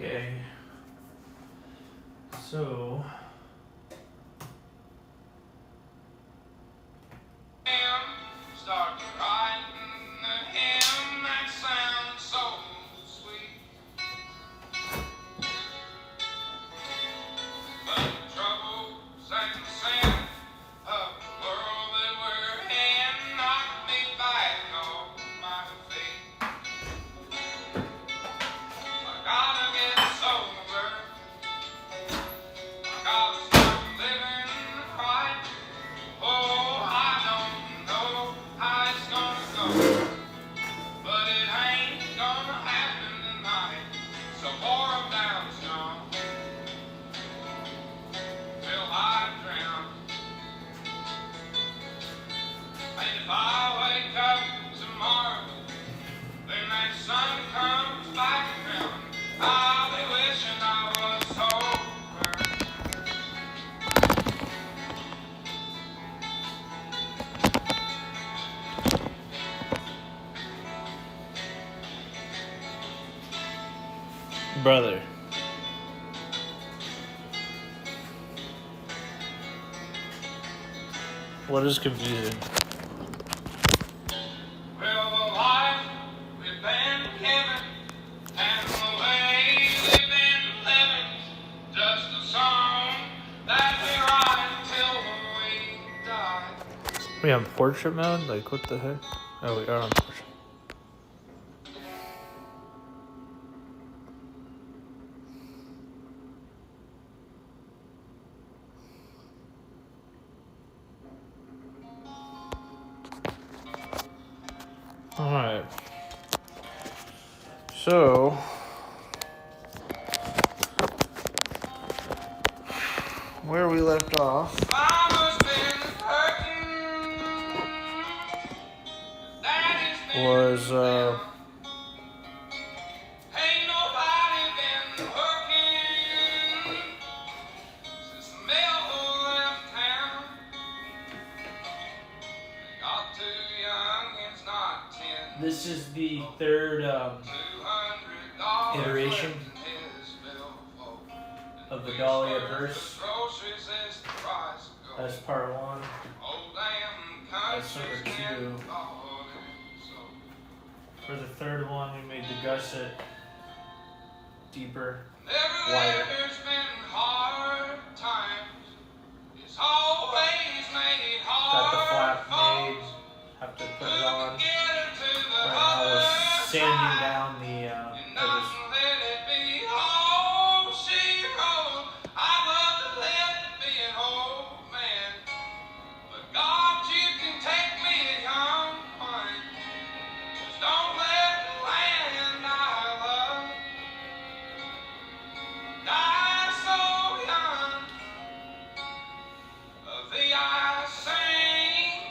Okay. So. Start writing the hymn that sounds so sweet. But troubles and sin of the world that we're in knock me back on my feet. I gotta get sober. I gotta start living right. Oh, I don't know how it's gonna go, but it ain't gonna happen tonight. So pour 'em down strong till I drown. And if I wake up tomorrow, then that sun comes back around, I'll be wishing I was sober. Brother. What is confusing? Well, the life we've been given and the way we've been living, just a song that we write till we die. We on portrait mode? Like, what the heck? Oh, we are on portrait. Alright. So. Where we left off Mama's been hurting, Daddy's been was, down. Ain't nobody been working since the mail left town. They got too young, it's not 10. This is the third $200 iteration left in his billfold. of the Dahlia verse. Groceries is the price of gold. That's part one. Old damn That's country's number getting two. bought and sold. For the third one, we made the gusset deeper. Never Wider. there's been hard times. It's always made Got the hard flap for made. folks Have to who put it can on. get it to the Right now we're other sanding side down the and edges. not let it be. Oh, she wrote, I'd love to live to be an old man, but God, you can take me a young one. Just don't let the land I love die so young. Of the I sing.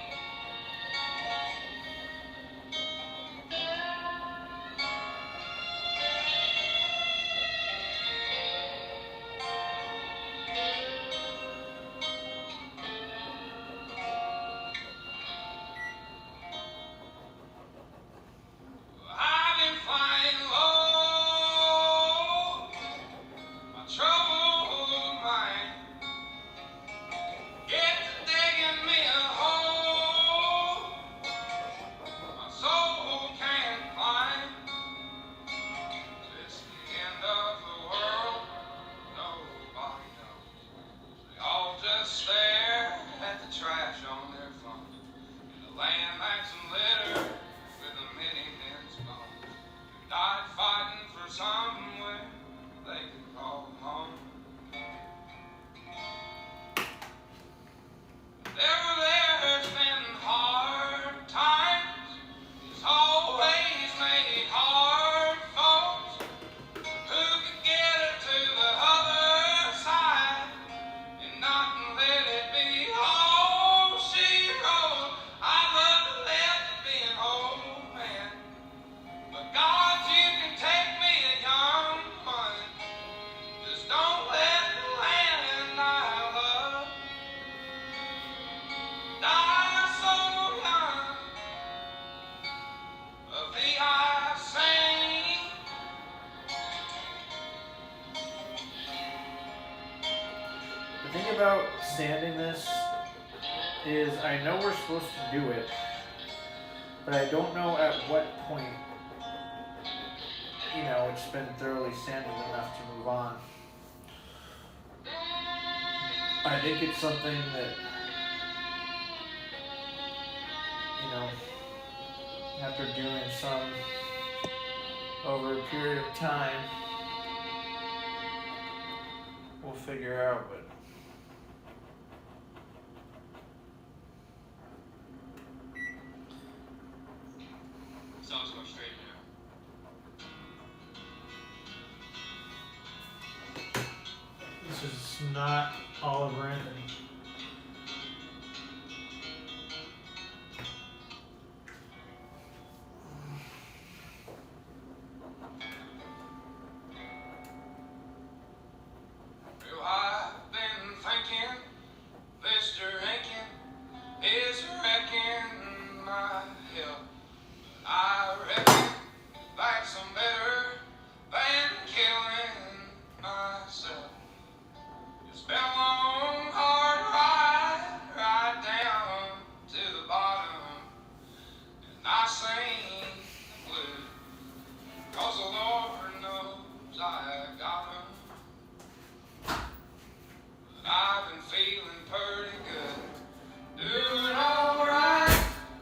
I've been flying low, my troubled mind. Get to digging me a hole, my soul can't climb. It's the end of the world, nobody knows. They all just stare at the trash on their phone. In a land that's littered with a many men's bones, who died fighting for somewhere they can call home. There's been hard times. It's always made hard folks who can get it to the other side and not let it be. Oh, she wrote, I'd love to live to be an old man, but God, you can take me a young sanding this is I know we're supposed to do it, but I don't know at what point, you know, it's been thoroughly sanded enough to move on. I think it's something that, you know, after doing some over a period of time, we'll figure out. But So I'll just go straight now. this is not Oliver Anthony. Well, I've been thinking, Mr. Rankin is wrecking my health. I reckon that's some better than killing myself. It's been a long, hard ride, right down to the bottom, and I sing the blues, 'cause the Lord knows I got 'em. But I've been feeling pretty good, doing alright.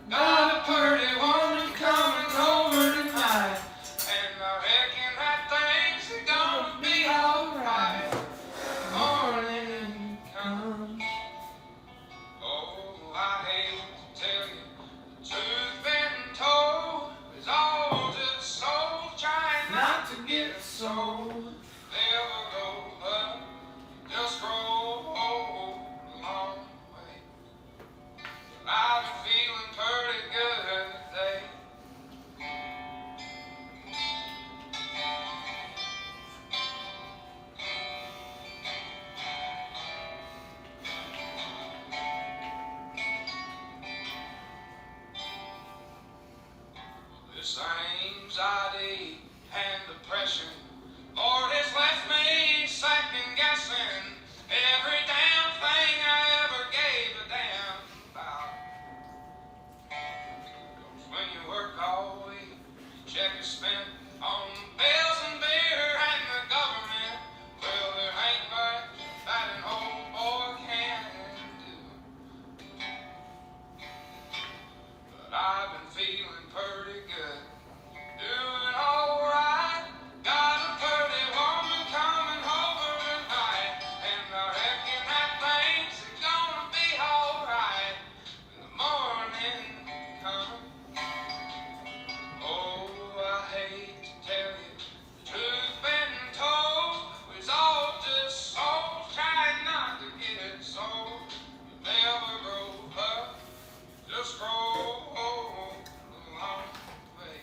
Got a pretty woman coming over tonight, and I reckon that things are gonna be alright. Morning comes. Oh, I hate to tell you, the truth been told is all just souls trying not to get sold. Never grow up, just grow old a long way. But I've been feeling pretty good today. This anxiety and depression, Lord, has left me second guessing every damn thing I ever gave a damn about. 'Cause when you work all week, check is spent on bills and beer and the government. Well, there ain't much that an old boy can do. But I've been feeling pretty good, doing alright. Got a pretty woman coming over tonight, and I reckon that things are gonna be alright when the morning comes. Oh, I hate to tell you, the truth been told, it's all just souls trying not to get sold. You never grow up, just grow old a long way.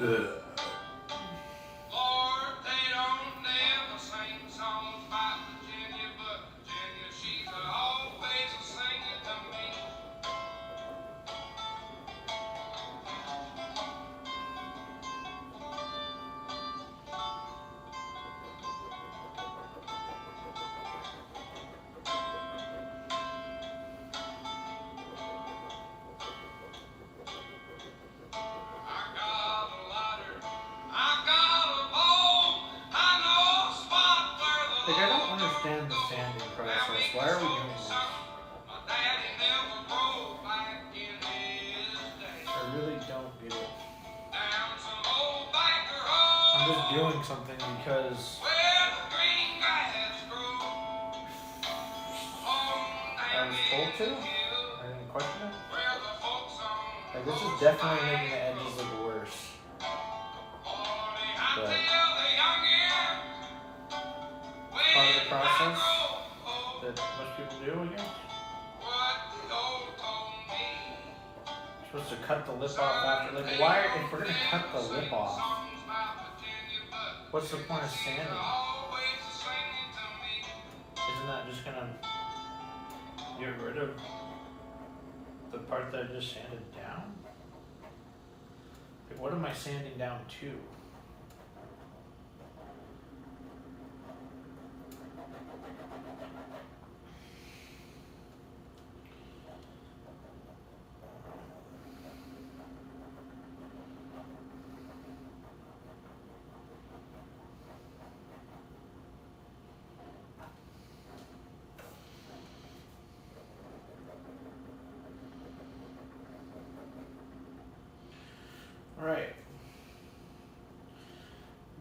Lord, they don't never sing songs about Virginia, but Virginia, she's always singing to me. I got a lighter, I got a bowl, I know a spot where the Like, I don't understand the sanding process. Why are we doing this? My daddy never drove back in his day. I really don't get it. Down some old Baker I'm Road, just doing something because where the green grass grows. I was told to. I didn't question it. Where the folks on Like, this is definitely making the edges look worse. But But part part of the process that most people do, I guess. You're supposed to cut the lip off after. Like, why? If we're gonna cut the lip off, what's the point of sanding? Isn't that just gonna get rid of the part that I just sanded down? Like, what am I sanding down to? Alright.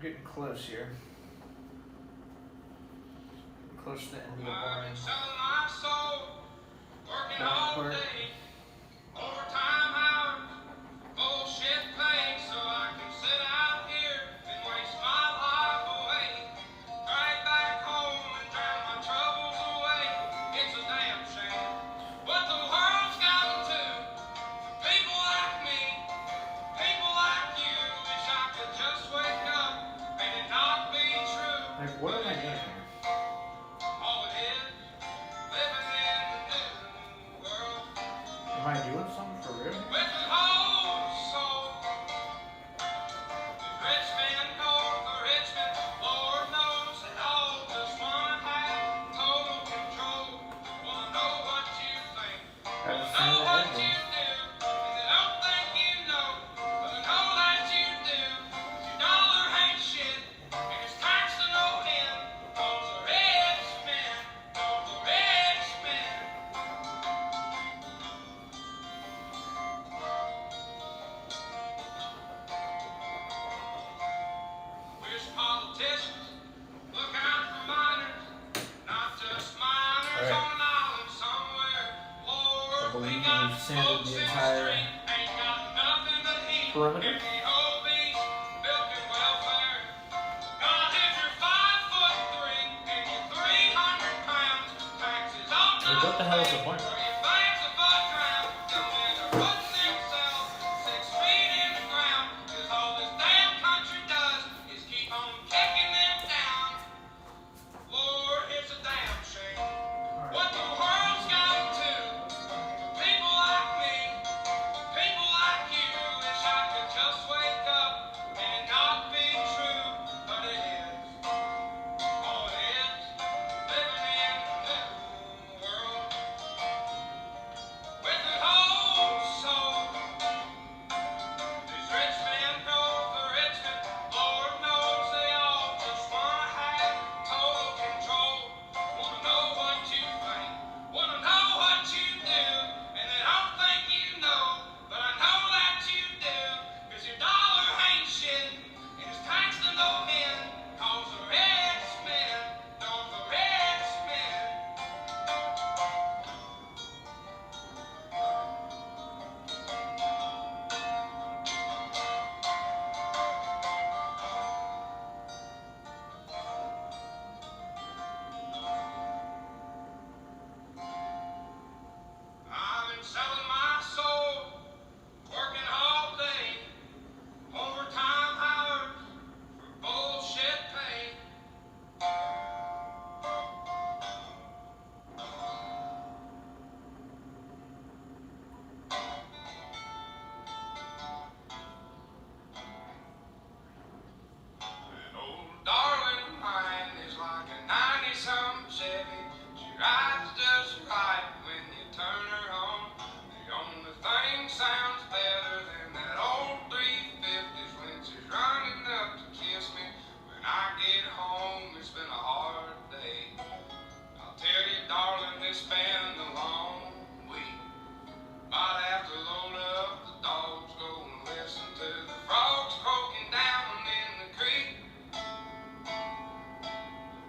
Getting close here. Close to the end of the barn. Selling my soul, working Back all part. day, overtime hours, bullshit pay, so I can sit out here and waste my life away. Drive back home and drown my troubles away. It's a damn shame what the world's gotten to. People like me, people like you, wish I could just wake up and it not be true. Like, what am I doing here? All it is, living in the new world. Am I doing something for real? With his whole soul. The rich man knows the rich man, Lord knows it all. Just one have total control. Wanna know what you think? Gotta Wanna sand know the what edge you in. do? And they don't think you know, but I know that you do. Your dollar ain't shit, and it's taxed to no end. Those are rich men, those are rich men. Wish politicians look out for miners, not just miners Alright. on an island somewhere. Lord, I believe we got we've sanded folks the in the entire street, ain't got nothing to eat. perimeter. In the obese, milking welfare. God, if you're 5'3" and you're 300 pounds, taxes on Like, what the hell is the point? or your bank's a foot round, the men are putting themselves 6 feet in the ground, 'cause all this damn country does is keep on kicking them down. Lord, it's a damn shame what the world's gotten to. People like me, people like you, wish I could just wake up and it not be true, but it is. Oh, it is living in the new world. we spend a long week. Might have to load up the dogs, go and listen to the frogs croaking down in the creek.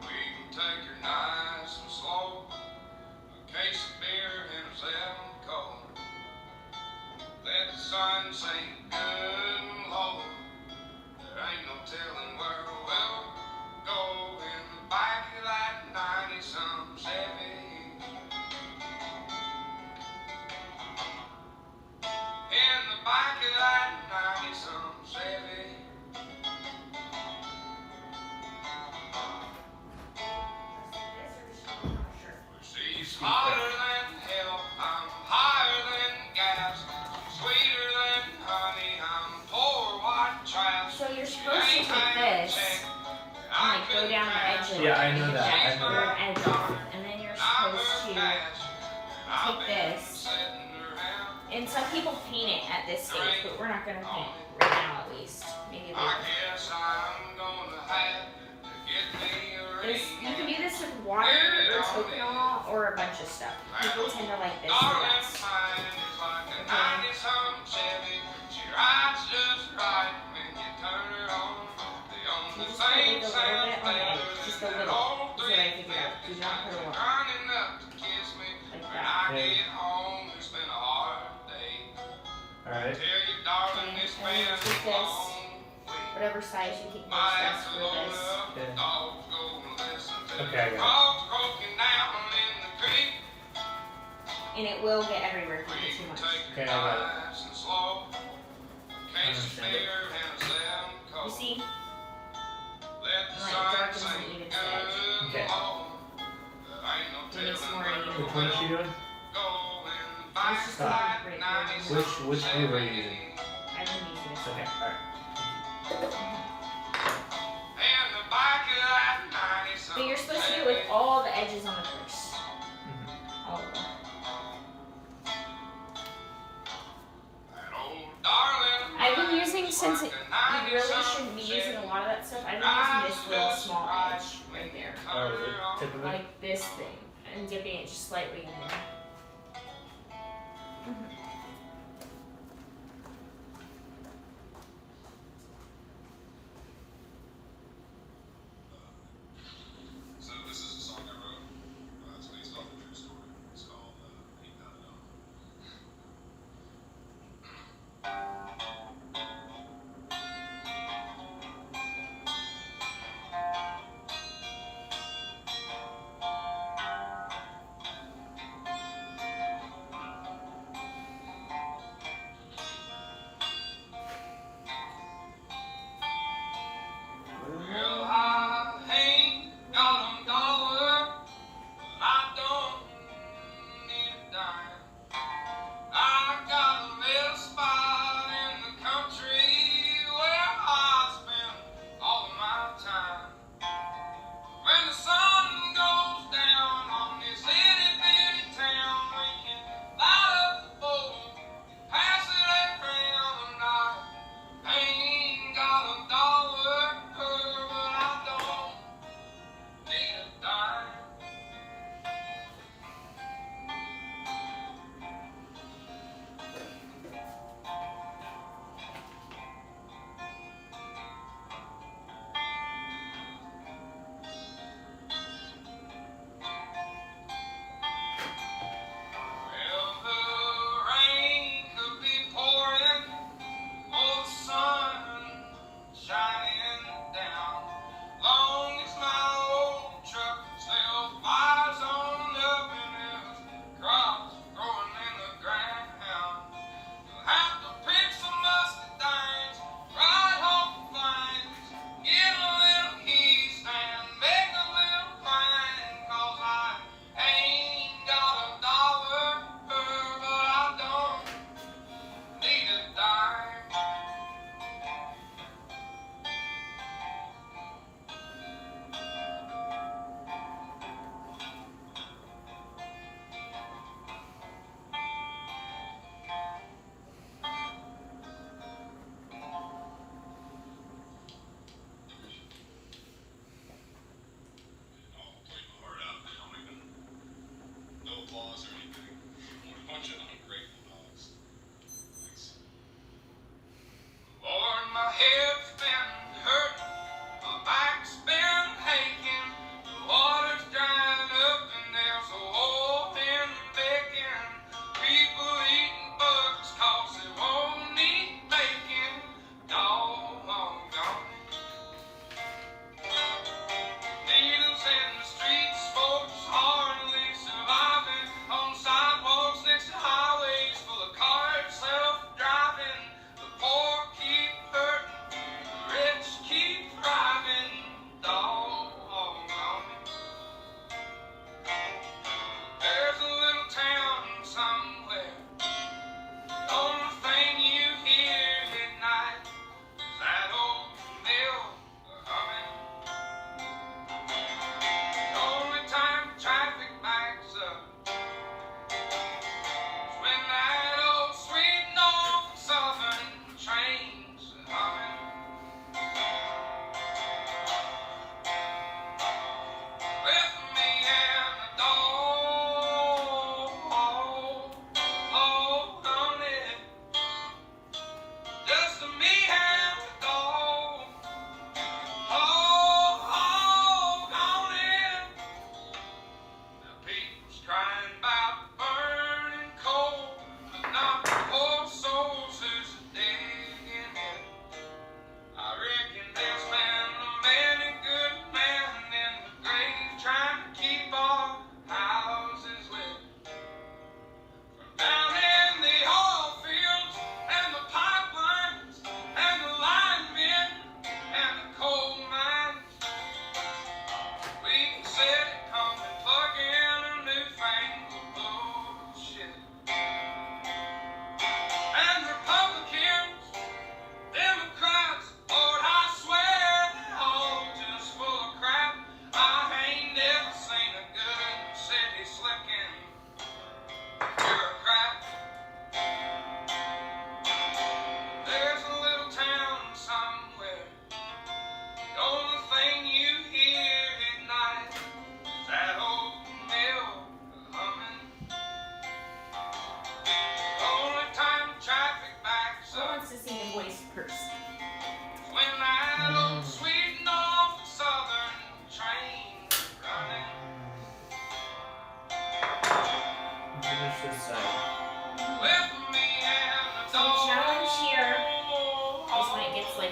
We can take her nice and slow, a case of beer and a 7-Coke. Let the sun sink good and low. There ain't no telling where we'll go in the back of that 90-some Chevy. In the back of that 90-some Chevy. She's hotter than hell, I'm higher than gas, sweeter than honey, I'm poor white trash. So you're supposed to take this and like go down the edge of it. Yeah, I know and that. I jack know your that. edge off, and then you're supposed to take this. And some people paint it at this stage, but we're not gonna paint right now, at least. Maybe I later. guess I'm gonna have to get me a This, ring. you can do this with water or coconut or a bunch of stuff. People tend to like this the Darling, best. mine is like a 90-some Chevy. She rides just right when you turn her on. The You only just put thing like a little sounds bit on the better edge, just a than that little. old Is what I figured out. Do not put a lot. running up to kiss me Like when that. I get home. It's been a hard day. Alright. Tell you, darling, Okay, it's and been then take a this. long week. Whatever size you think Might makes have sense to for load this. up the Okay. dogs, go and listen to Okay, I the got it. frogs croaking down in the creek. And it will get everywhere if you We put too can much. take Okay, it I got it. nice and slow. Case of understand it. beer and a You 7-Coke. see? Let the Like, sun darkens the sink even good edge. and Okay. low. There ain't no It makes telling more where even. Which one is she doing? go in the back It's just of that right here. 90-some Which glue are you using? I've been using this Okay, one. alright. In the back of that 90-some But you're supposed to do it with all the edges on the purse. All of them. That old darling I've been using, is since like it, a you really 90-some shouldn't be using a Chevy. lot of that stuff, I've been using this little small edge right there. Oh, the tip of it? Like this thing. And dipping it just slightly in there. So this is a song I wrote. It's based off a true story. It's called Ain't Got Enough.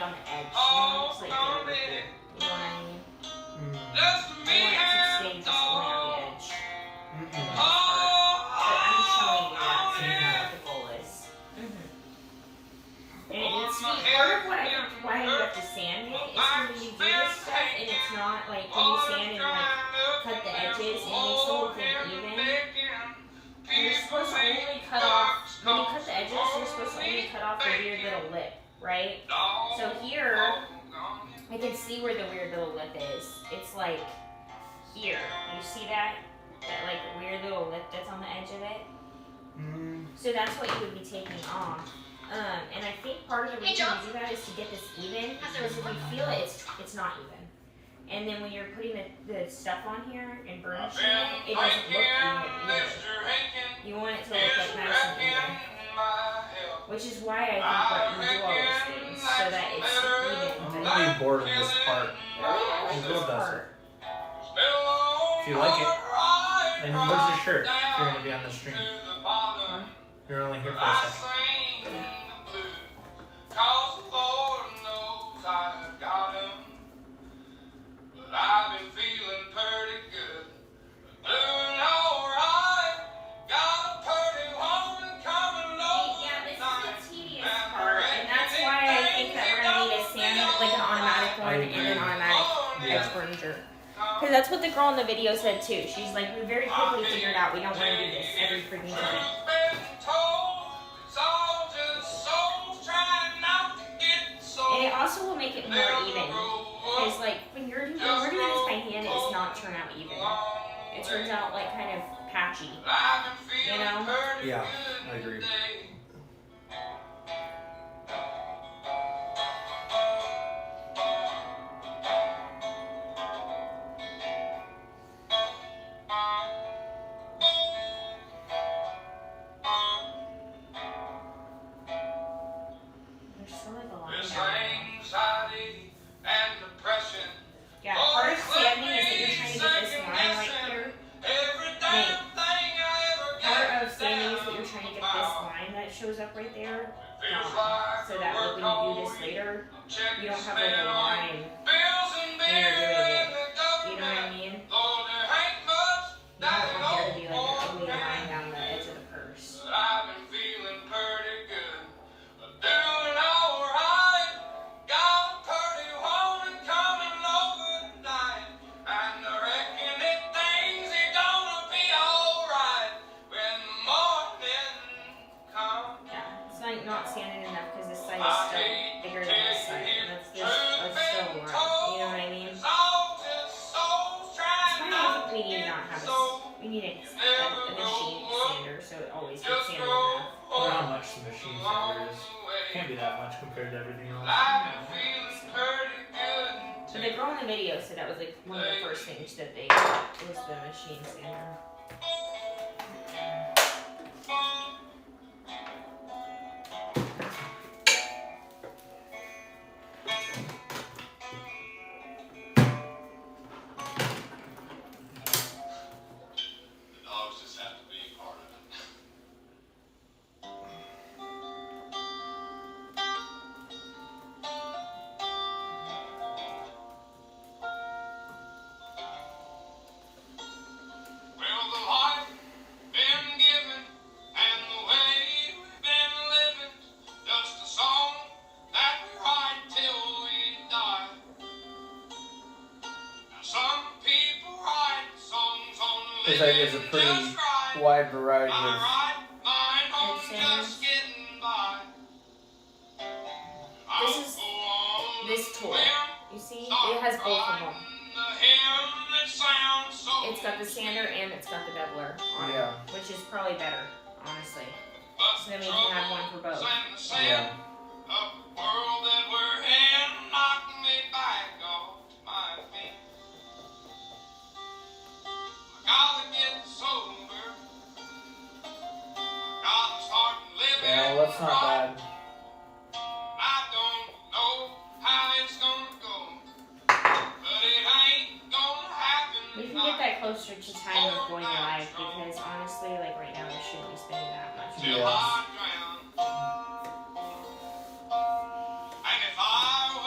on the edge. You want it to like get over here. You know what I mean? Just You me want it to and stay just only on the edge. Mm-mm. But I'm showing you that so you know yeah. what the goal is. And it needs to be part of what why you have to sand it is because when you do this stuff and it's not like when you sand and like cut the edges and it makes the whole thing even. You're supposed to only cut off when you cut the edges. You're supposed to only cut off the weird little lip, right? So here, I can see where the weird little lip is. It's like here. You see that? That like weird little lip that's on the edge of it. So that's what you would be taking off. And I think part of the reason you do that is to get this even, because if you feel it, it's not even. And then when you're putting the stuff on here and burnishing it, it doesn't look even either. You want it to look like nice and even. Which is why I think that you do all those things, so that it's even. I'm really bored of this part. I like Bill this does part. If you like it, then where's your shirt? If you're gonna be on the stream. You're only here for a second. Cause the Lord knows I've got 'em. But I've been feeling pretty good. Doing alright. Got a pretty woman coming over. Yeah, this is the tedious part, and that's why I think that we're gonna need a sand, like an automatic one and an automatic edge burnisher. Because that's what the girl in the video said too. She's like, we very quickly figured out we don't want to do this every freaking time. And it also will make it more even. Because like when we're doing this by hand, it does not turn out even. It turns out like kind of patchy. You know? Yeah, I agree. There's still like a line This down there. anxiety and depression. Yeah, part of sanding is that you're trying to get this line right here. Every damn thing I ever Part get of sanding is that down you're trying to get to this my line that shows up right there. feels like So that like, when you do this later, you don't have like a line bills and when you're doing it. the You know what I mean? Lord, there ain't much You that don't an want there to old be like an ugly boy line can. down the edge of the purse. But I've been feeling pretty good. Doing alright. Got a pretty woman coming over tonight. And I reckon that things are gonna be alright when the morning comes. Yeah, it's like not sanded enough because this side is still bigger than this side. And that's still one. You know what I mean? That's why I think we need not have we need a machine sander so it always gets sanded enough. I don't know how much the machine sander is. Can't be that much compared to everything else. But the girl in the video said that was like one of the first things that they was the machine sander. The dogs just have to be a part of it. Well, the life been given and the way we've been living, just a song that we write till we die. Now some people write songs on the It's like there's a pretty wide variety I of. write mine on Edge sanders. just getting by. This is this tool. You see? It has both of them. It's got the sander and it's got the beveler on Yeah. it, which is probably better, honestly. So then we can have one for both. Yeah. The world that we're in knocked me back off my feet. I gotta get sober. I gotta start living. Yeah, well, that's not right. bad. I don't know how it's gonna go, but it ain't gonna happen. We can get that closer to time of going live because honestly, like right now, we shouldn't be spending that much. Till Yes. I drown. And if I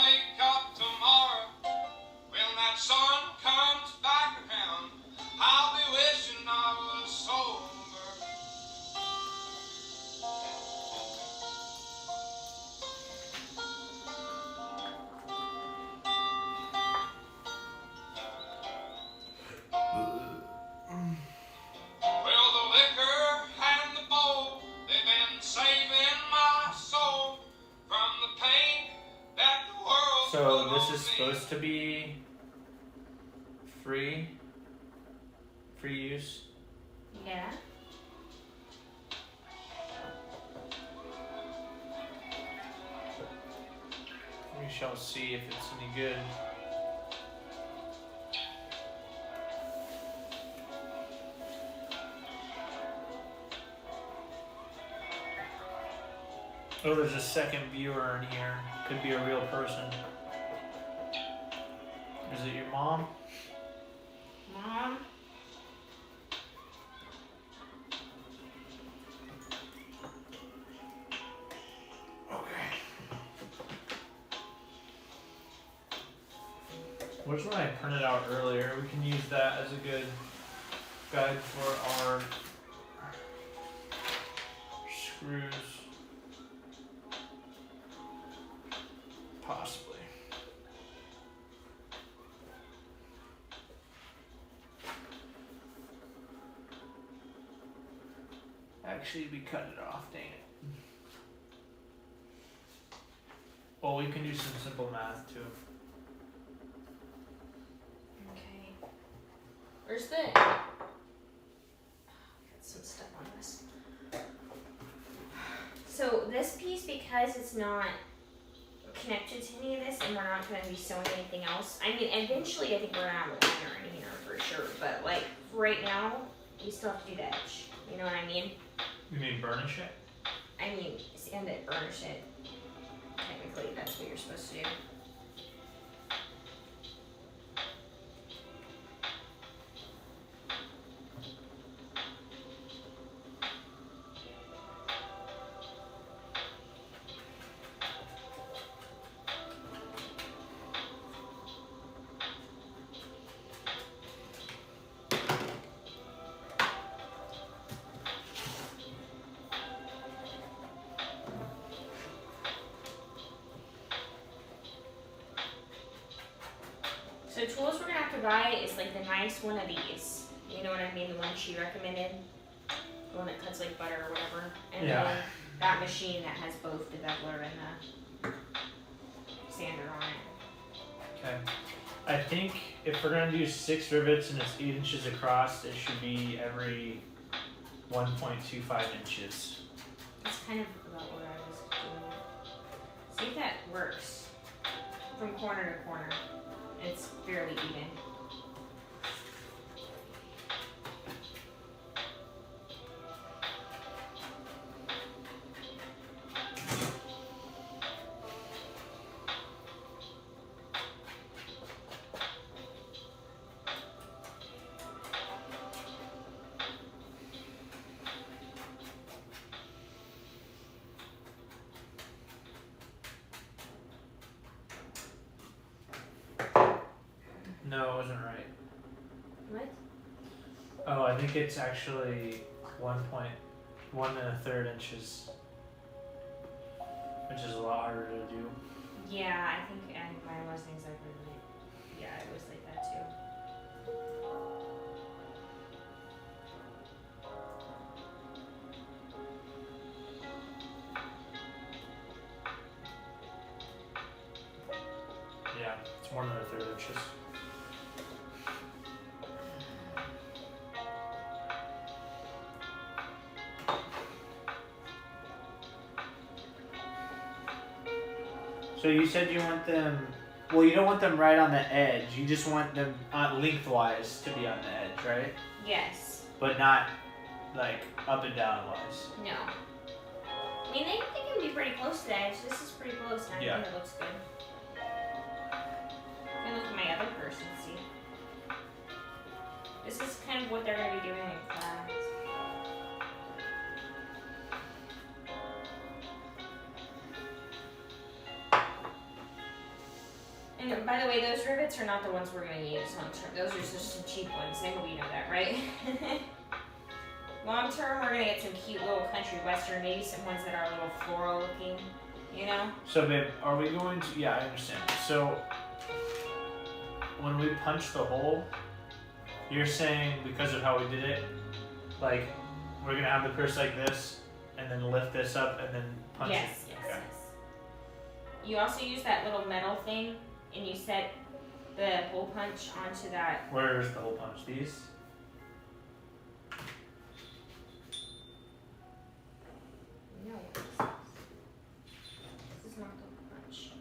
is supposed to be free use. Yeah. We shall see if it's any good. Oh, there's a second viewer in here. Could be a real person. Is it your mom? Mom. Okay. Where's one I printed out earlier? We can use that as a good guide for our screws. Possibly. Actually, we cut it off, dang it. Well, we can do some simple math too. Okay. Where's the? Got some stuff on this. So this piece, because it's not connected to any of this, and we're not going to be sewing anything else. I mean, eventually, I think we're gonna have a liner in here for sure. But like right now, we still have to do the edge. You know what I mean? You mean burnish it? I mean, sand it, burnish it. Technically, that's what you're supposed to do. So tools we're gonna have to buy is like the nice one of these. You know what I mean? The one she recommended. The one that cuts like butter or whatever. And Yeah. then that machine that has both the beveler and the sander on it. Okay. I think if we're gonna do 6 rivets and it's 8 inches across, it should be every 1.25 inches. That's kind of about what I was doing. See if that works. From corner to corner. It's fairly even. No, it wasn't right. What? Oh, I think it's actually 1.1 1/3 inches, which is a lot harder to do. Yeah, I think mine wasn't exactly right. Yeah, it was like that too. Yeah, it's 1/3 inches. So you said you want them, well, you don't want them right on the edge. You just want them lengthwise to be on the edge, right? Yes. But not like up and down wise. No. I mean, they can be pretty close to the edge. This is pretty close, and I Yeah. think it looks good. And look at my other person, see? This is kind of what they're going to be doing in class. And by the way, those rivets are not the ones we're going to use long term. Those are just some cheap ones. I hope you know that, right? Long term, we're going to get some cute little country western, maybe some ones that are a little floral looking, you know? So babe, are we going to, yeah, I understand. So when we punch the hole, you're saying because of how we did it, like we're going to have the purse like this and then lift this up and then punch Yes, it? yes, Okay. yes. You also use that little metal thing and you set the hole punch onto that. Where's the hole punch? These? No, this is not the hole punch.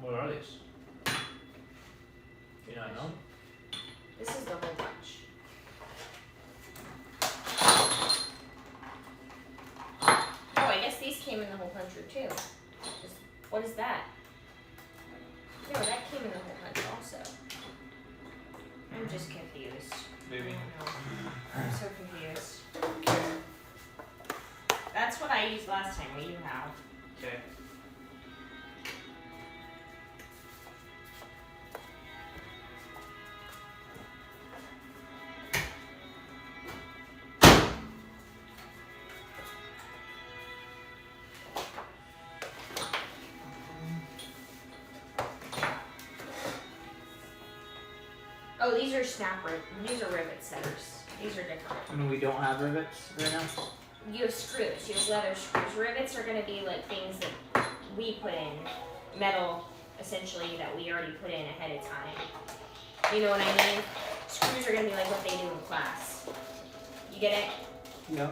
What are these? You not know? This is the hole punch. Oh, I guess these came in the hole puncher too. What is that? No, that came in the hole punch also. I'm just confused. Maybe. I don't know. I'm so confused. That's what I used last time. What do you have? Okay. Oh, these are snap rivets. These are rivet setters. These are different. I mean, we don't have rivets right now. You have screws. You have leather screws. Rivets are going to be like things that we put in, metal essentially that we already put in ahead of time. You know what I mean? Screws are going to be like what they do in class. You get it? Yeah.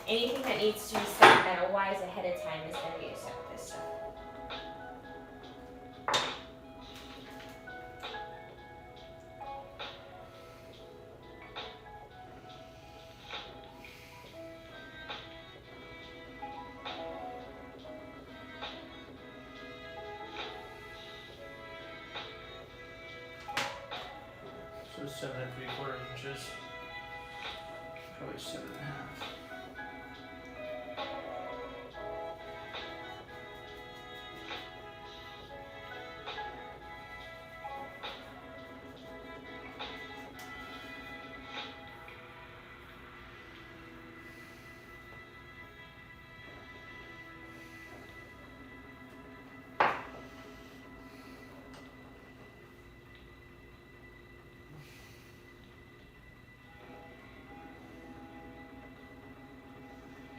Anything that needs to be set metal-wise ahead of time is going to be set with this stuff. So 7 3/4 inches. Probably 7.5.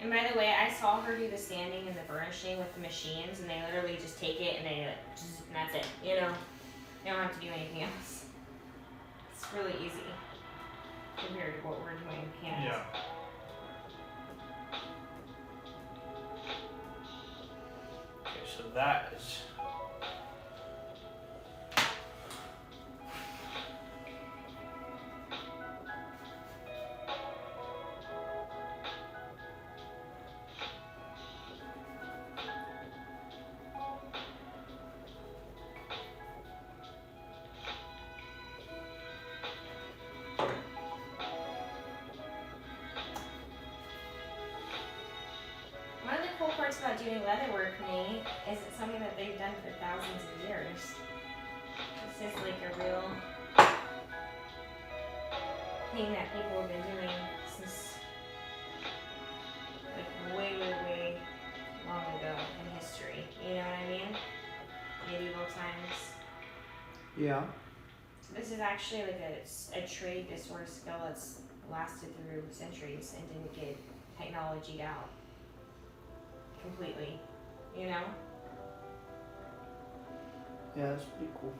And by the way, I saw her do the sanding and the burnishing with the machines, and they literally just take it and they just, and that's it. You know, they don't have to do anything else. It's really easy compared to what we're doing in Canada. Yeah. Okay, so that is. One of the cool parts about doing leather work, Nate, is it's something that they've done for thousands of years. This is like a real thing that people have been doing since like way, way, way long ago in history. You know what I mean? Medieval times. Yeah. This is actually like a trade disorder skill that's lasted through centuries and didn't get technologied out completely, you know? Yeah, that's pretty cool.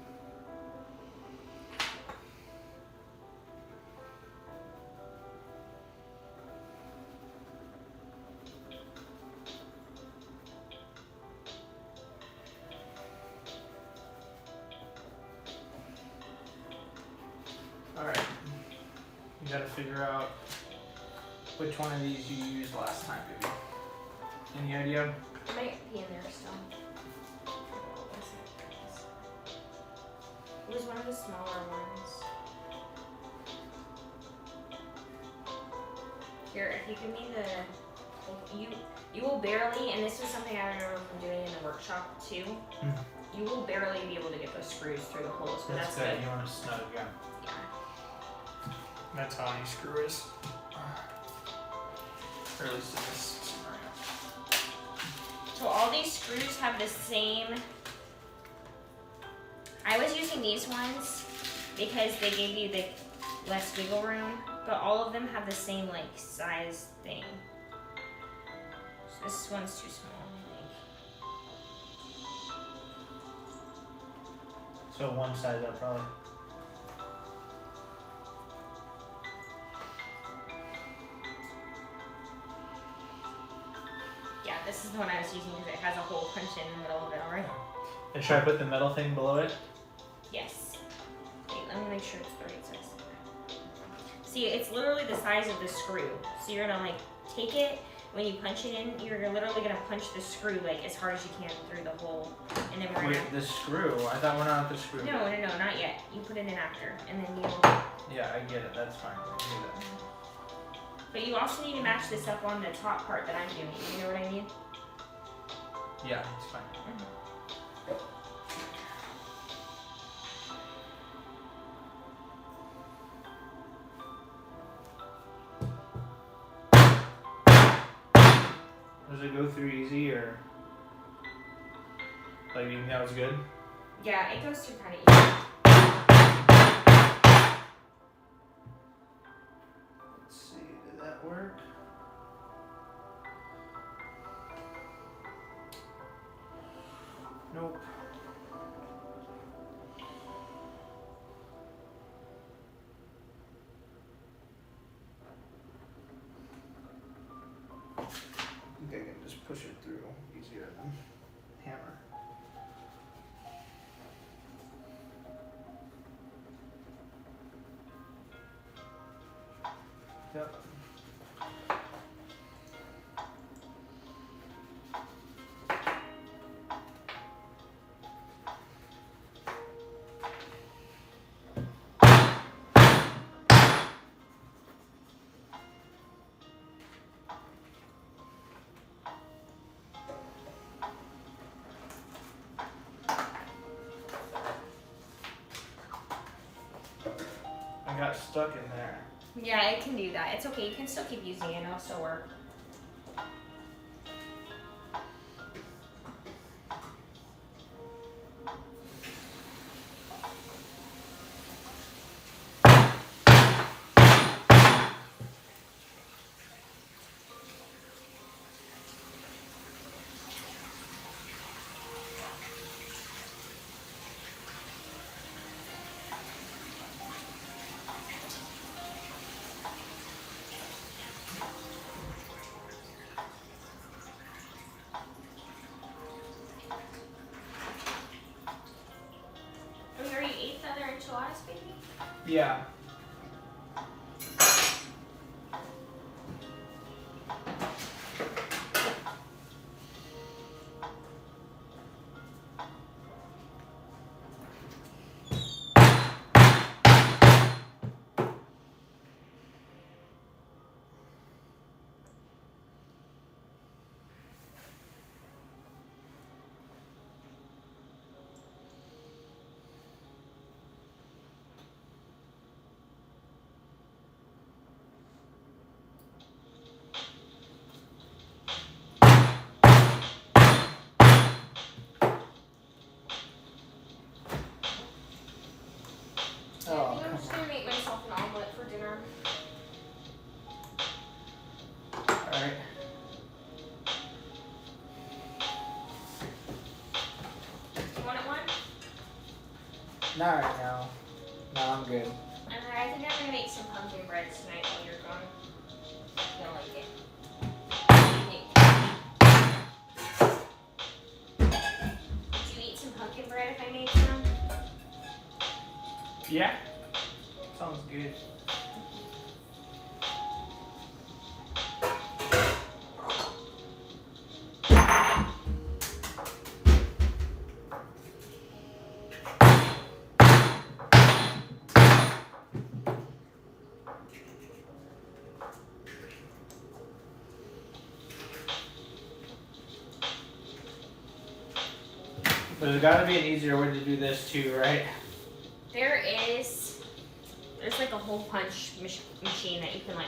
Alright. You gotta figure out which one of these you used last time, baby. Any idea? It might be in there still. It was one of the smaller ones. Here, if you give me you will barely, and this was something I remember from doing in the workshop too, you will barely be able to get those screws through the holes, but that's good. You want to snug, yeah. Yeah. That's how any screw is. Or at least in this scenario. So all these screws have the same. I was using these ones because they gave you the less wiggle room, but all of them have the same like size thing. So this one's too small, I think. So one side up probably. Yeah, this is the one I was using because it has a hole punched in the middle of it already. And should I put the metal thing below it? Yes. Wait, let me make sure it's the right size. See, it's literally the size of the screw. So you're gonna like take it, when you punch it in, you're literally gonna punch the screw like as hard as you can through the hole. And then we're Wait, gonna... the screw? I thought we're not at the screw. No, not yet. You put it in after, and then you'll... Yeah, I get it, that's fine. I can do that. But you also need to match this up on the top part that I'm doing. You know what I mean? Yeah, it's fine. Does it go through easy or like you think that was good? Yeah, it goes through kind of easy. Let's see, did that work? Nope. I think I can just push it through easier than hammer. Yep. I got stuck in there. Yeah, it can do that. It's okay. You can still keep using it. It'll still work. Oh, you already ate the other enchiladas, baby? Yeah. Yeah, I think I'm just gonna make myself an omelet for dinner. Alright. You want it one? Not right now. No, I'm good. And I think I'm gonna make some pumpkin bread tonight while you're gone. You'll like it. Would you eat some pumpkin bread if I made some? Yeah? Sounds good. There's gotta be an easier way to do this too, right? There's like a hole punch machine that you can like,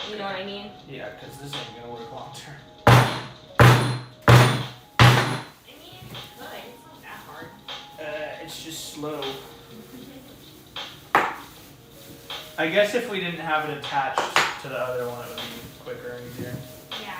you know what I mean? Yeah, because this ain't gonna work long term. I mean, it's good. It's not that hard. It's just slow. I guess if we didn't have it attached to the other one, it would be quicker and easier. Yeah.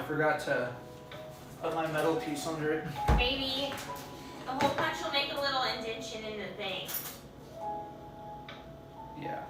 forgot to put my metal piece under it. Maybe the hole punch will make a little indentation in the thing. Yeah.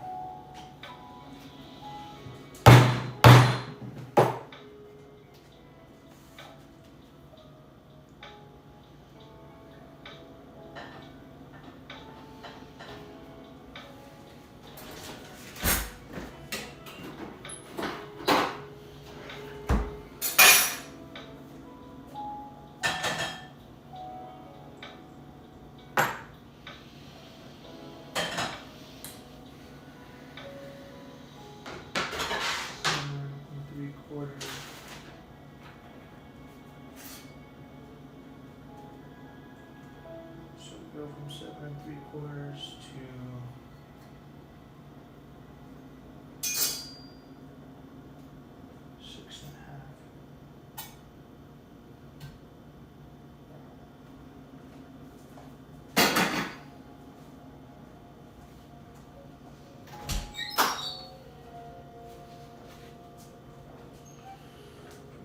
Go from 7 3/4 to 6.5.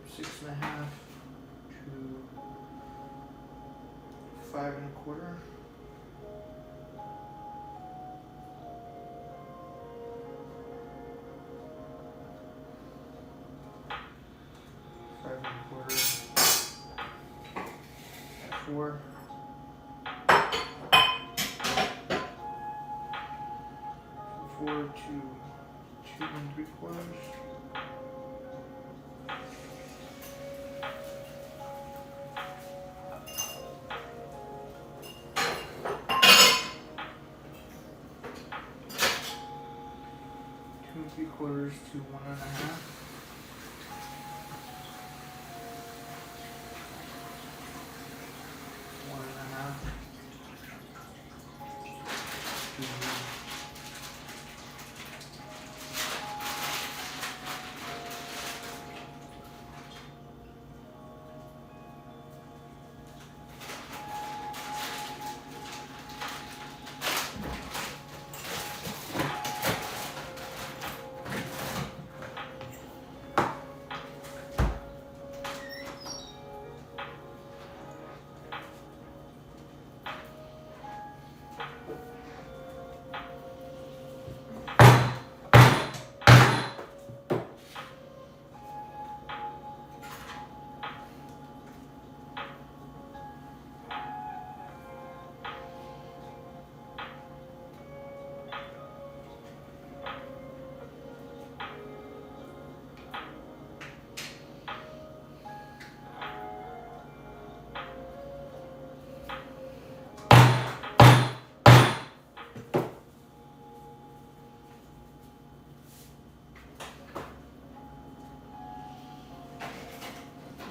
From 6.5 to 5 1/4. Four. 4 to 2 3/4. Two 3/4 to 1.5. 1.5. 2.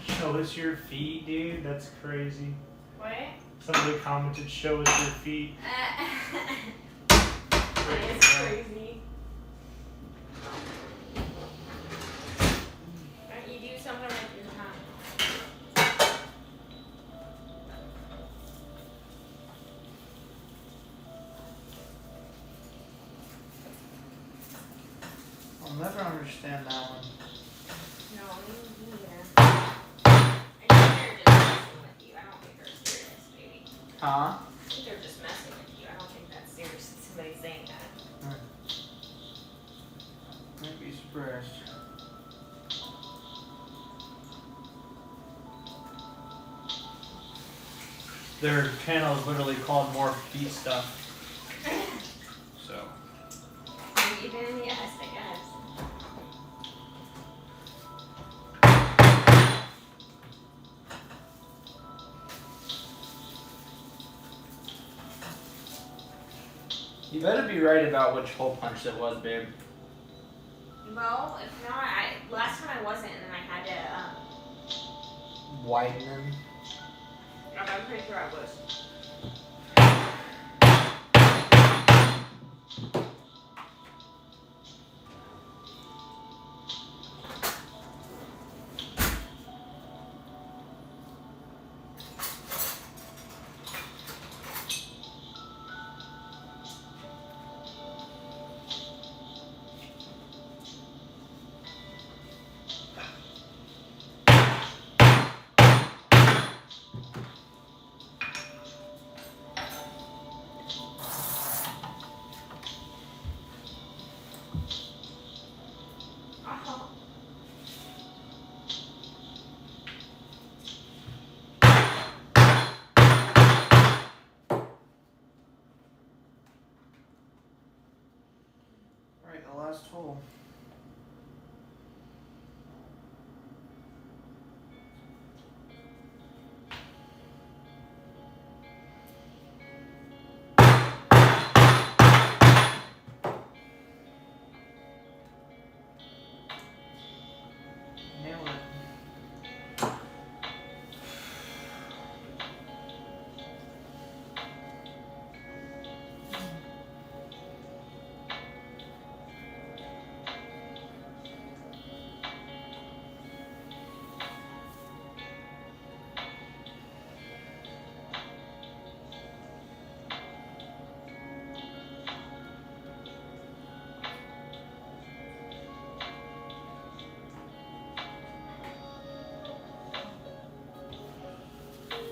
Show us your feet, dude. That's crazy. What? Somebody commented, show us your feet. That is crazy. Don't you do something with your tongue? I'll never understand that one. No, me neither. I think they're just messing with you. I don't think they're serious, baby. Huh? I think they're just messing with you. I don't think that's serious. Somebody's saying that. Might be surprised. Their channel is literally called More Feet Stuff. So. Even yes, I guess. You better be right about which hole punch it was, babe. Well, if not, last time I wasn't, and then I had to. Whiten them. I'm pretty sure I was. Alright, the last hole. Nailed it.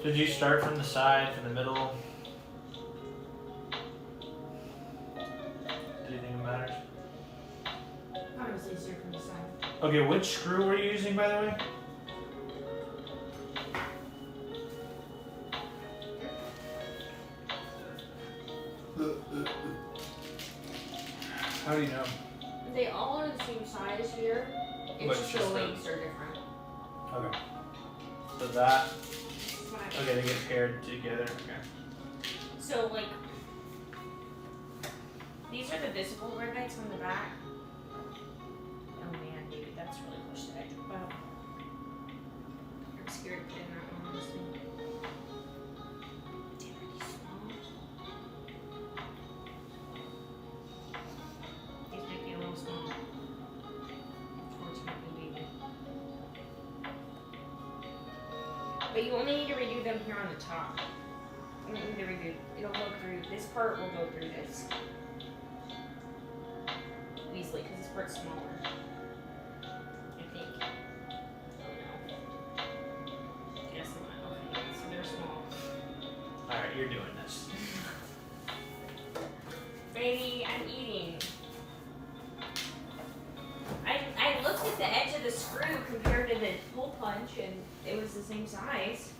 Did you start from the side, from the middle? Do you think it matters? Thought it was easier from the side. Okay, which screw were you using, by the way? How do you know? They all are the same size here. But It's just the just the- lengths are different. Okay. So that, This is what I- okay, they get paired together. Okay. So like, these are the visible rivets on the back. Oh man, dude, that's really close to the edge. Wow. I'm scared to put in that one, honestly. Damn, are these small? These might be a little small. Unfortunately, maybe. But you only need to redo them here on the top. You don't need to redo. It'll go through. This part will go through this easily because this part's smaller. I think. Oh no. Guess not. Okay, so they're small. Alright, you're doing this. Baby, I'm eating. I looked at the edge of the screw compared to the hole punch and it was the same size.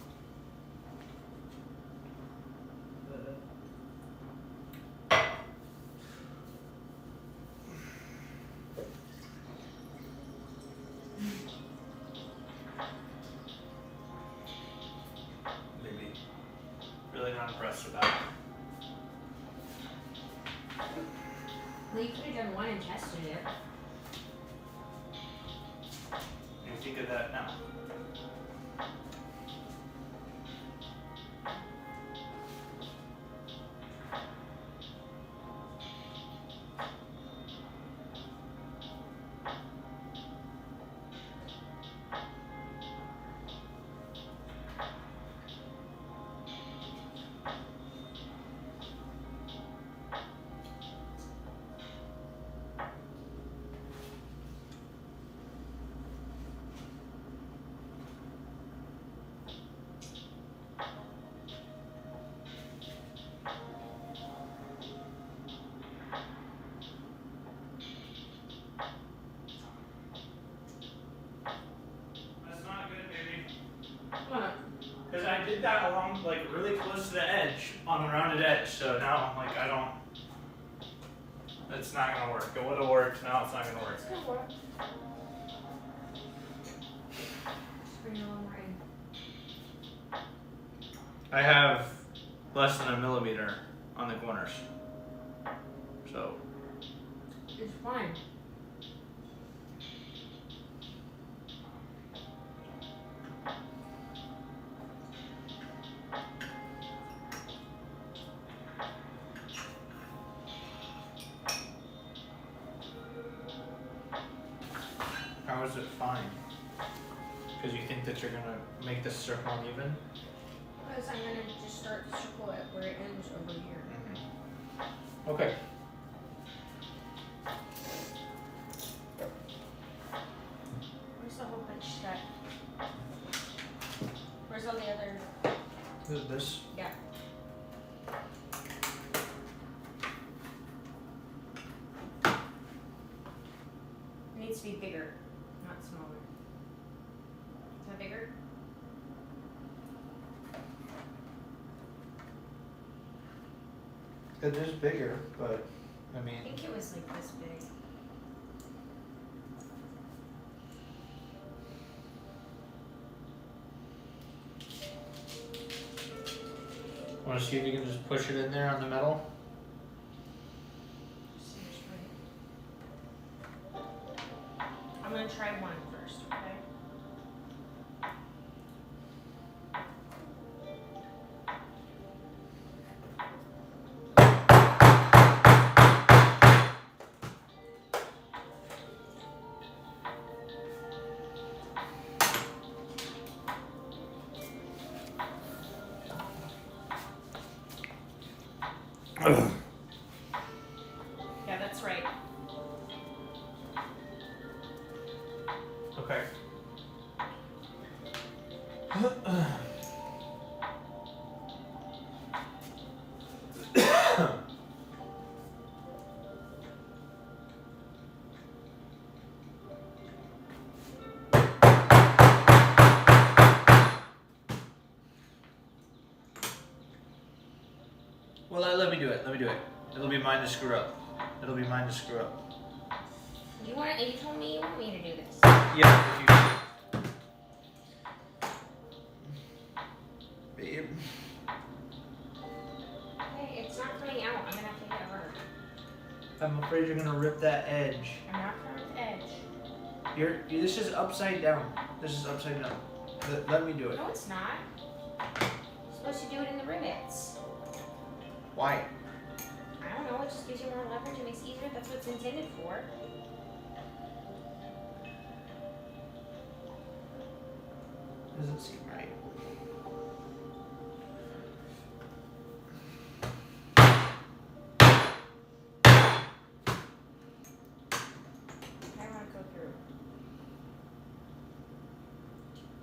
Maybe. Really not impressed with that. Well, you could have done one and tested it. You think of that now. That's not good, baby. What? Because I did that along, like, really close to the edge, on the rounded edge, so now, like, I don't... It's not gonna work. It would've worked, now it's not gonna work. It's gonna work. Just bring it along right. I have less than a millimeter on the corners. So, It's fine. how is it fine? Because you think that you're gonna make this circle uneven? Because I'm gonna just start the circle at where it ends over here. Okay. Where's the whole bunch set? Where's all the other? This? Yeah. It needs to be bigger, not smaller. Is that bigger? It is bigger, but, I mean... I think it was like this big. Want to see if you can just push it in there on the metal? I'm gonna try one first, okay? Yeah, that's right. Okay. Well, let me do it. Let me do it. It'll be mine to screw up. It'll be mine to screw up. You told me you want me to do this. Yeah, if you. Babe. Hey, it's not coming out. I'm gonna have to hit it harder. I'm afraid you're gonna rip that edge. I'm not coming with the edge. This is upside down. This is upside down. Let me do it. No, it's not. You're supposed to do it in the rivets. Why? I don't know. It just gives you more leverage and makes it easier. That's what it's intended for. Doesn't seem right. I don't want to go through.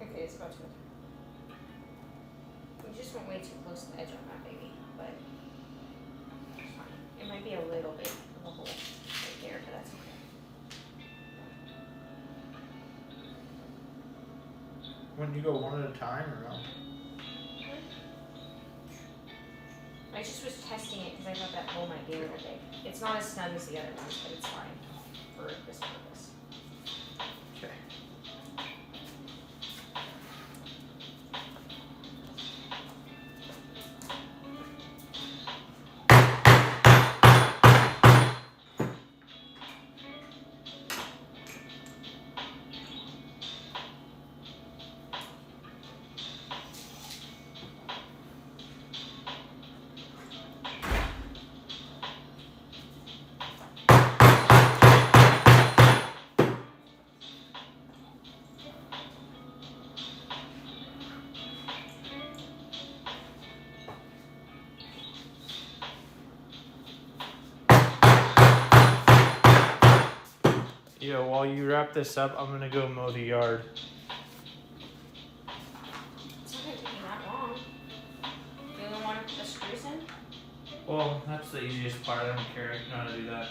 Okay, it's about to go through. We just went way too close to the edge on that baby, but it's fine. It might be a little bit of a hole right there, but that's okay. Wouldn't you go one at a time or no? I just was testing it because I thought that hole might be a little big. It's not as snug as the other ones, but it's fine for this purpose. Okay. Yeah, while you wrap this up, I'm gonna go mow the yard. It's not going to take me that long. You only want to put the screws in? Well, that's the easiest part. I don't care. I know how to do that.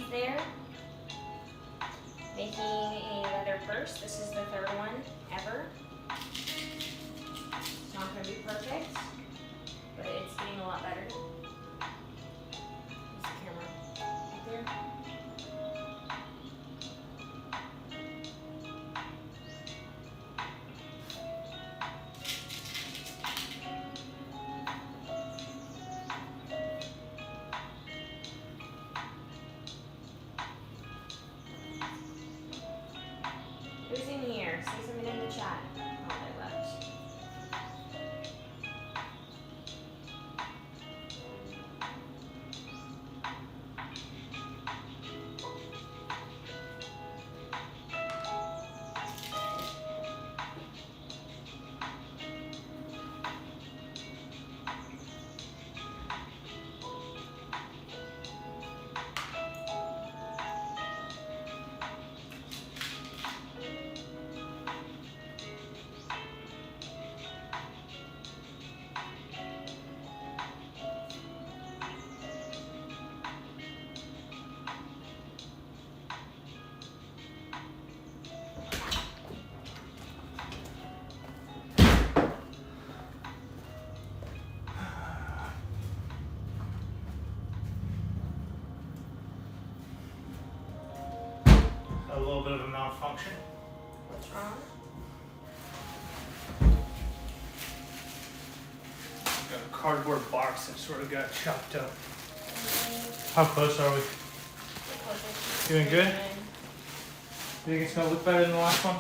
there. Making a leather purse. This is the third one ever. It's not going to be perfect, but it's getting a lot better. There's the camera right there. Who's in here? Say something in the chat. Oh, they left. A little bit of a malfunction. What's wrong? Got a cardboard box that sort of got chopped up. How close are we? Doing good? You think it's gonna look better than the last one?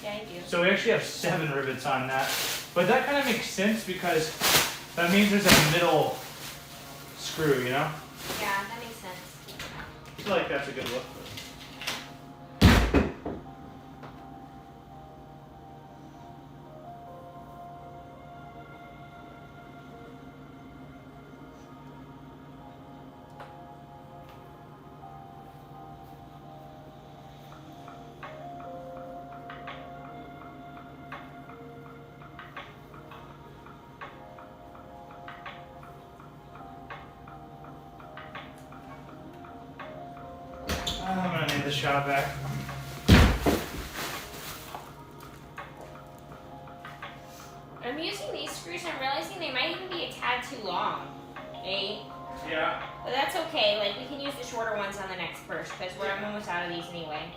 Yeah, I do. So we actually have 7 rivets on that. But that kind of makes sense because that means there's a middle screw, you know? Yeah, that makes sense. I feel like that's a good look. I'm gonna need the shot back. I'm using these screws. I'm realizing they might even be a tad too long. Eh? Yeah. But that's okay. Like, we can use the shorter ones on the next purse because we're almost out of these anyway.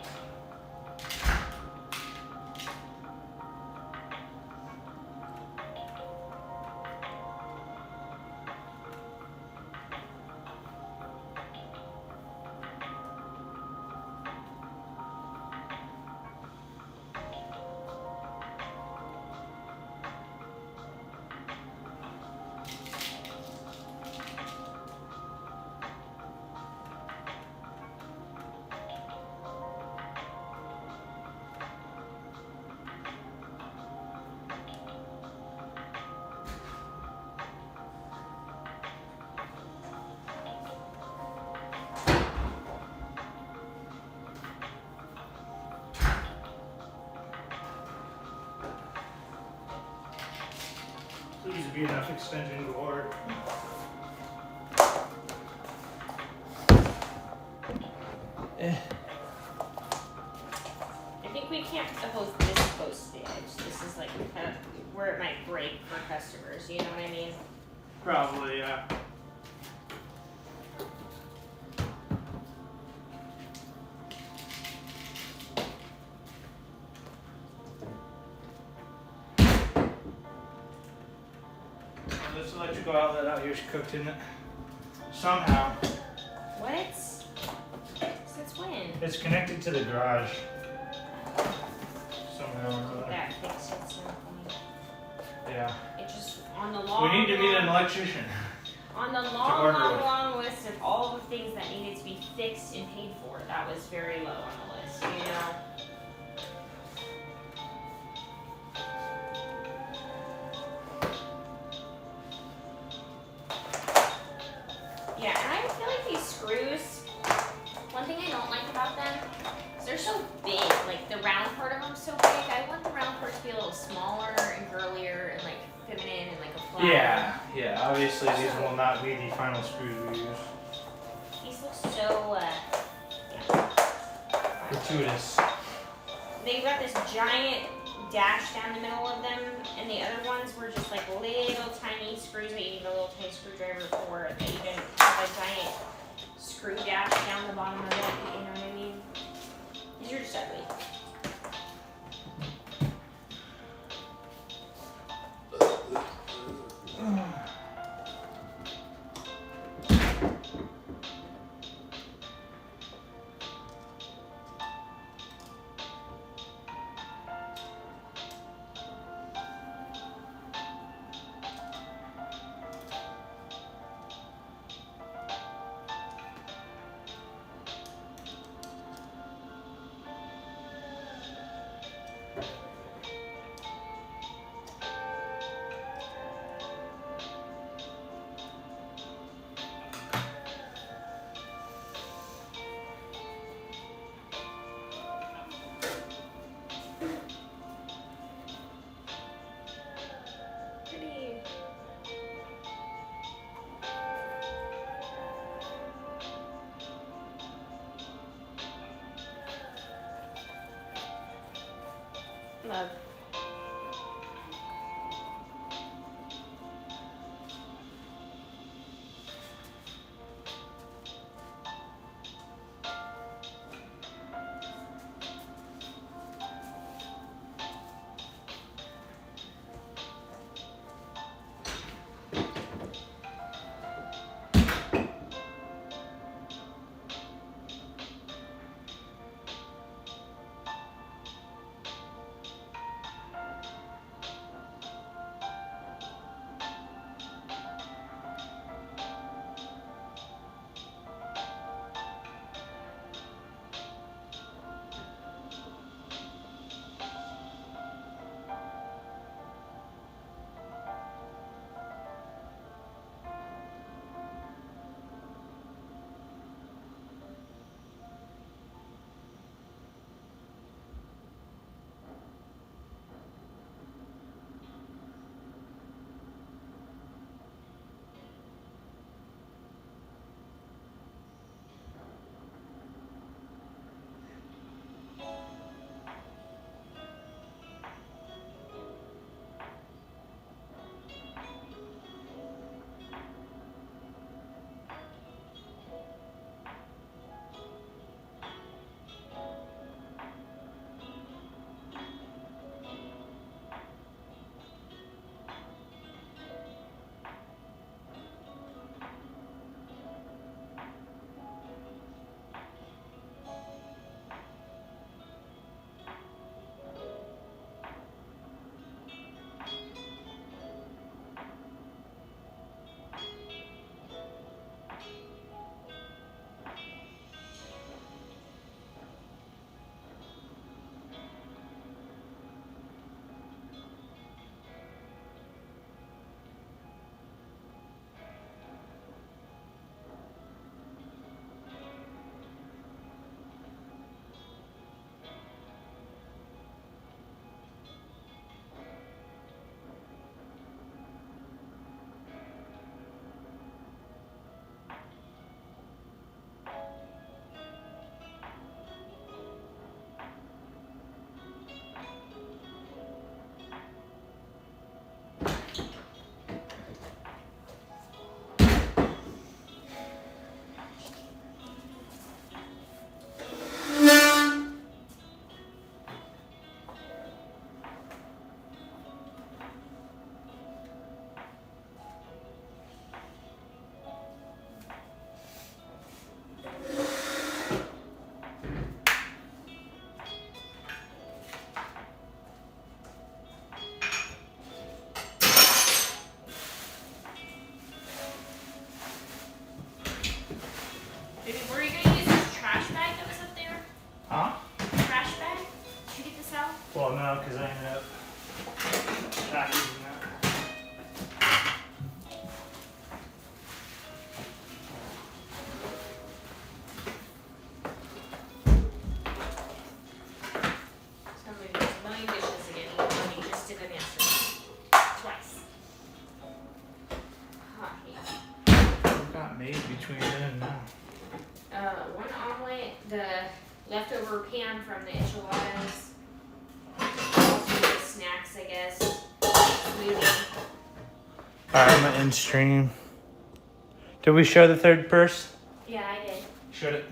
Please be enough extension cord. I think we can't put the hose this close to the edge. This is like kind of where it might break for customers. You know what I mean? Probably, yeah. This electrical outlet out here is cooked in it. Somehow. What? Since when? It's connected to the garage. Somehow or other. That fixed at some point. Yeah. It just on the long. We need to meet an electrician. On the order long list of all the things that needed to be fixed and paid for, that was very low on the list. You know. Yeah, and I feel like these screws, one thing I don't like about them is they're so big. Like the round part of them's so big. I want the round part to be a little smaller and girlier and like feminine and like a flower. Yeah. Obviously, these will not be the final screws we use. These look so gratuitous. They've got this giant dash down the middle of them, and the other ones were just like little tiny screws that you need a little tiny screwdriver for. They even have a giant screw dash down the bottom of it, you know what I mean? These are just ugly. Pretty. Love. Were you gonna use this trash bag that was up there? Huh? Trash bag? Did you get this out? Well, no, because I ended up not using that. Somebody does a million dishes again. Even you just did them yesterday. Twice. Hot heat. What got made between then and now? One omelet, the Leftover pan from the enchiladas. Also the snacks, I guess. Smoothie. Alright, I'm gonna end stream. Did we show the third purse? Yeah, I did. Showed it.